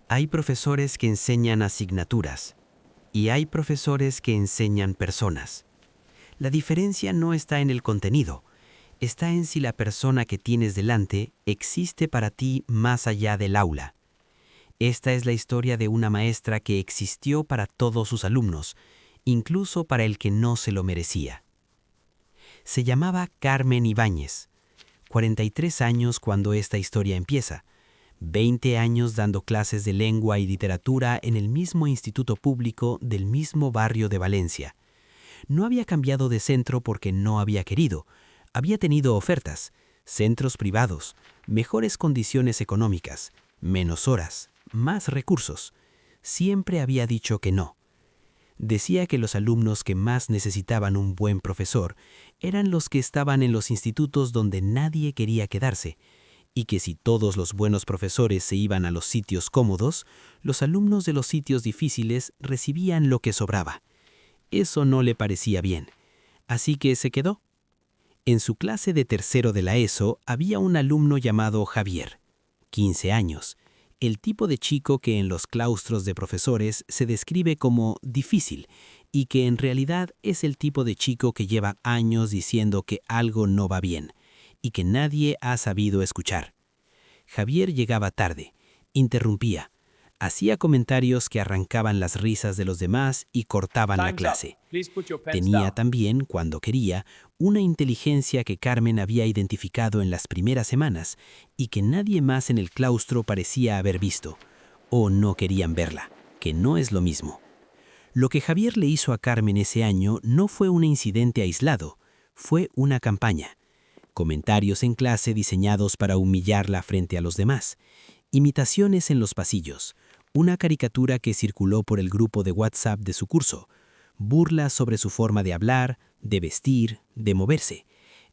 Hay profesores que enseñan asignaturas y hay profesores que enseñan personas. La diferencia no está en el contenido, está en si la persona que tienes delante existe para ti más allá del aula. Esta es la historia de una maestra que existió para todos sus alumnos, incluso para el que no se lo merecía. Se llamaba Carmen Ibáñez, 43 años cuando esta historia empieza, 20 años dando clases de lengua y literatura en el mismo instituto público del mismo barrio de Valencia. No había cambiado de centro porque no había querido. Había tenido ofertas, centros privados, mejores condiciones económicas, menos horas, más recursos. Siempre había dicho que no. Decía que los alumnos que más necesitaban un buen profesor eran los que estaban en los institutos donde nadie quería quedarse, y que si todos los buenos profesores se iban a los sitios cómodos, los alumnos de los sitios difíciles recibían lo que sobraba. Eso no le parecía bien, así que se quedó. En su clase de tercero de la ESO había un alumno llamado Javier, 15 años, el tipo de chico que en los claustros de profesores se describe como difícil y que en realidad es el tipo de chico que lleva años diciendo que algo no va bien y que nadie ha sabido escuchar. Javier llegaba tarde, interrumpía, hacía comentarios que arrancaban las risas de los demás y cortaban la clase. Tenía también, cuando quería, una inteligencia que Carmen había identificado en las primeras semanas y que nadie más en el claustro parecía haber visto, o no querían verla, que no es lo mismo. Lo que Javier le hizo a Carmen ese año no fue un incidente aislado, fue una campaña. Comentarios en clase diseñados para humillarla frente a los demás, imitaciones en los pasillos, una caricatura que circuló por el grupo de WhatsApp de su curso, burlas sobre su forma de hablar, de vestir, de moverse,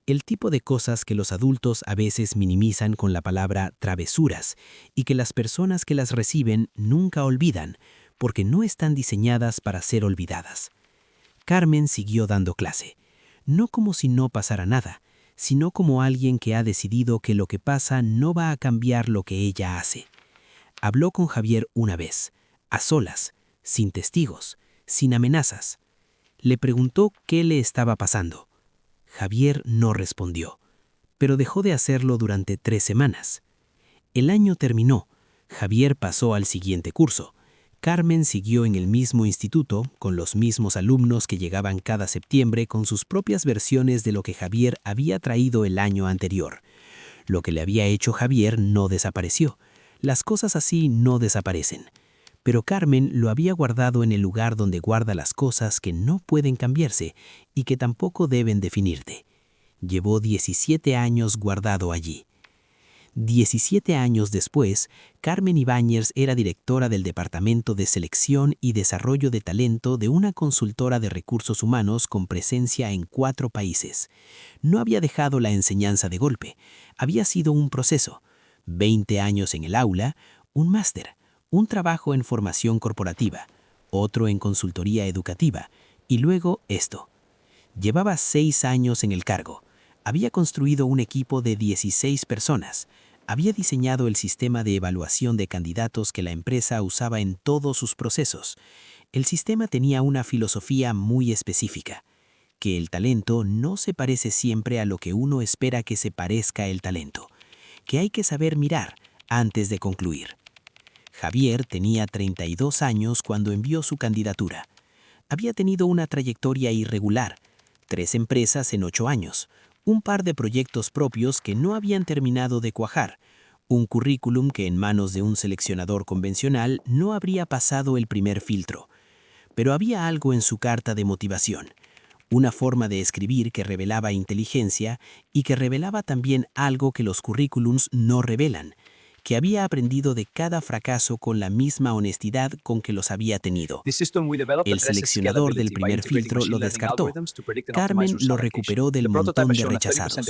el tipo de cosas que los adultos a veces minimizan con la palabra travesuras y que las personas que las reciben nunca olvidan, porque no están diseñadas para ser olvidadas. Carmen siguió dando clase, no como si no pasara nada, sino como alguien que ha decidido que lo que pasa no va a cambiar lo que ella hace. Habló con Javier una vez, a solas, sin testigos, sin amenazas. Le preguntó qué le estaba pasando. Javier no respondió, pero dejó de hacerlo durante 3 semanas. El año terminó. Javier pasó al siguiente curso. Carmen siguió en el mismo instituto, con los mismos alumnos que llegaban cada septiembre con sus propias versiones de lo que Javier había traído el año anterior. Lo que le había hecho Javier no desapareció. Las cosas así no desaparecen. Pero Carmen lo había guardado en el lugar donde guarda las cosas que no pueden cambiarse y que tampoco deben definirte. Llevó 17 años guardado allí. 17 años después, Carmen Ibáñez era directora del Departamento de Selección y Desarrollo de Talento de una consultora de recursos humanos con presencia en 4 países. No había dejado la enseñanza de golpe, había sido un proceso. 20 años en el aula, un máster, un trabajo en formación corporativa, otro en consultoría educativa, y luego esto. Llevaba 6 años en el cargo. Había construido un equipo de 16 personas. Había diseñado el sistema de evaluación de candidatos que la empresa usaba en todos sus procesos. El sistema tenía una filosofía muy específica, que el talento no se parece siempre a lo que uno espera que se parezca el talento, que hay que saber mirar antes de concluir. Javier tenía 32 años cuando envió su candidatura. Había tenido una trayectoria irregular, 3 empresas en 8 años, un par de proyectos propios que no habían terminado de cuajar, un currículum que en manos de un seleccionador convencional no habría pasado el primer filtro. Pero había algo en su carta de motivación, una forma de escribir que revelaba inteligencia y que revelaba también algo que los currículums no revelan, que había aprendido de cada fracaso con la misma honestidad con que los había tenido. El seleccionador del primer filtro lo descartó. Carmen lo recuperó del montón de rechazados.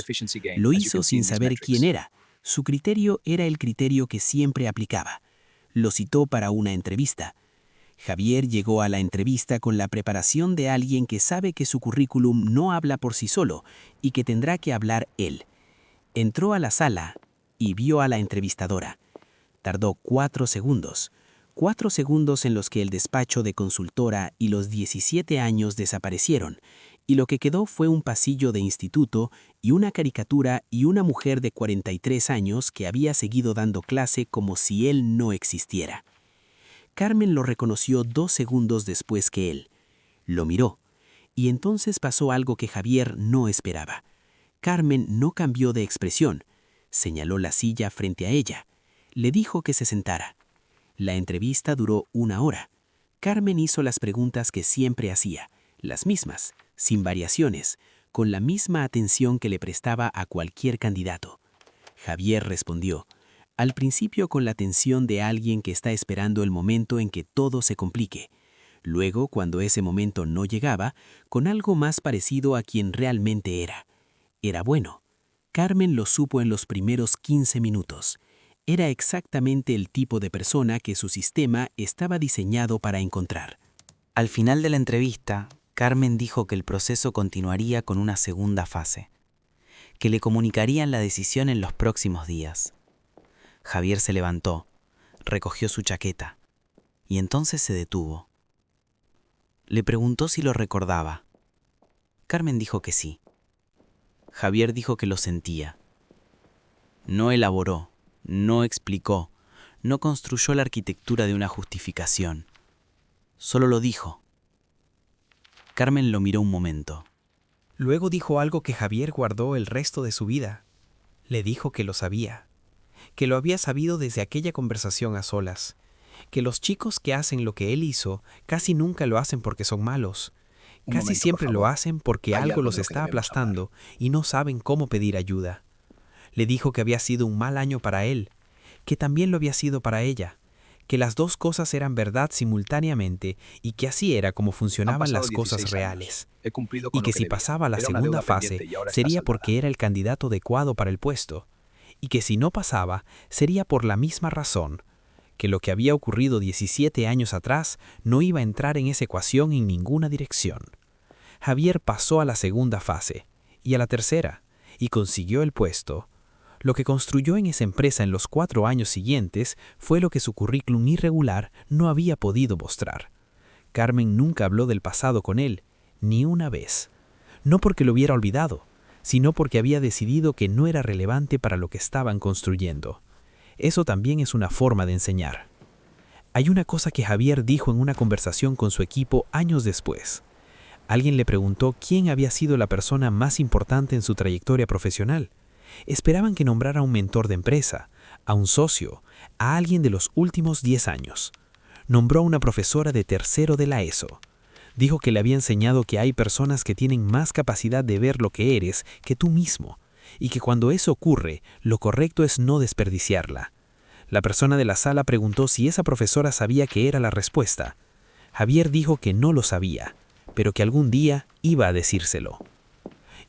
Lo hizo sin saber quién era. Su criterio era el criterio que siempre aplicaba. Lo citó para una entrevista. Javier llegó a la entrevista con la preparación de alguien que sabe que su currículum no habla por sí solo y que tendrá que hablar él. Entró a la sala y vio a la entrevistadora. Tardó 4 segundos. 4 segundos en los que el despacho de consultora y los 17 años desaparecieron, y lo que quedó fue un pasillo de instituto y una caricatura y una mujer de 43 años que había seguido dando clase como si él no existiera. Carmen lo reconoció 2 segundos después que él. Lo miró, y entonces pasó algo que Javier no esperaba. Carmen no cambió de expresión, señaló la silla frente a ella, le dijo que se sentara. La entrevista duró 1 hora. Carmen hizo las preguntas que siempre hacía, las mismas, sin variaciones, con la misma atención que le prestaba a cualquier candidato. Javier respondió, al principio con la atención de alguien que está esperando el momento en que todo se complique. Luego, cuando ese momento no llegaba, con algo más parecido a quien realmente era. Era bueno. Carmen lo supo en los primeros 15 minutos. Era exactamente el tipo de persona que su sistema estaba diseñado para encontrar. Al final de la entrevista, Carmen dijo que el proceso continuaría con una segunda fase, que le comunicarían la decisión en los próximos días. Javier se levantó, recogió su chaqueta, y entonces se detuvo. Le preguntó si lo recordaba. Carmen dijo que sí. Javier dijo que lo sentía. No elaboró, no explicó, no construyó la arquitectura de una justificación. Solo lo dijo. Carmen lo miró un momento. Luego dijo algo que Javier guardó el resto de su vida. Le dijo que lo sabía, que lo había sabido desde aquella conversación a solas, que los chicos que hacen lo que él hizo casi nunca lo hacen porque son malos. Casi siempre lo hacen porque algo los está aplastando y no saben cómo pedir ayuda. Le dijo que había sido un mal año para él, que también lo había sido para ella, que las dos cosas eran verdad simultáneamente y que así era como funcionaban las cosas reales. Y que si pasaba a la segunda fase sería porque era el candidato adecuado para el puesto, y que si no pasaba sería por la misma razón, que lo que había ocurrido 17 años atrás no iba a entrar en esa ecuación en ninguna dirección. Javier pasó a la segunda fase, y a la tercera, y consiguió el puesto. Lo que construyó en esa empresa en los 4 años siguientes fue lo que su currículum irregular no había podido mostrar. Carmen nunca habló del pasado con él, ni una vez. No porque lo hubiera olvidado, sino porque había decidido que no era relevante para lo que estaban construyendo. Eso también es una forma de enseñar. Hay una cosa que Javier dijo en una conversación con su equipo años después. Alguien le preguntó quién había sido la persona más importante en su trayectoria profesional. Esperaban que nombrara a un mentor de empresa, a un socio, a alguien de los últimos 10 años. Nombró a una profesora de tercero de la ESO. Dijo que le había enseñado que hay personas que tienen más capacidad de ver lo que eres que tú mismo, y que cuando eso ocurre, lo correcto es no desperdiciarla. La persona de la sala preguntó si esa profesora sabía qué era la respuesta. Javier dijo que no lo sabía, pero que algún día iba a decírselo.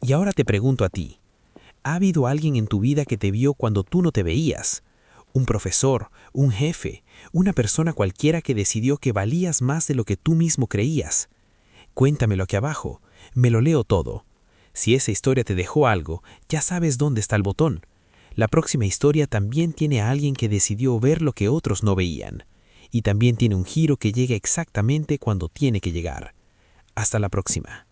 Y ahora te pregunto a ti, ¿ha habido alguien en tu vida que te vio cuando tú no te veías? Un profesor, un jefe, una persona cualquiera que decidió que valías más de lo que tú mismo creías. Cuéntamelo aquí abajo, me lo leo todo. Si esa historia te dejó algo, ya sabes dónde está el botón. La próxima historia también tiene a alguien que decidió ver lo que otros no veían. Y también tiene un giro que llega exactamente cuando tiene que llegar. Hasta la próxima.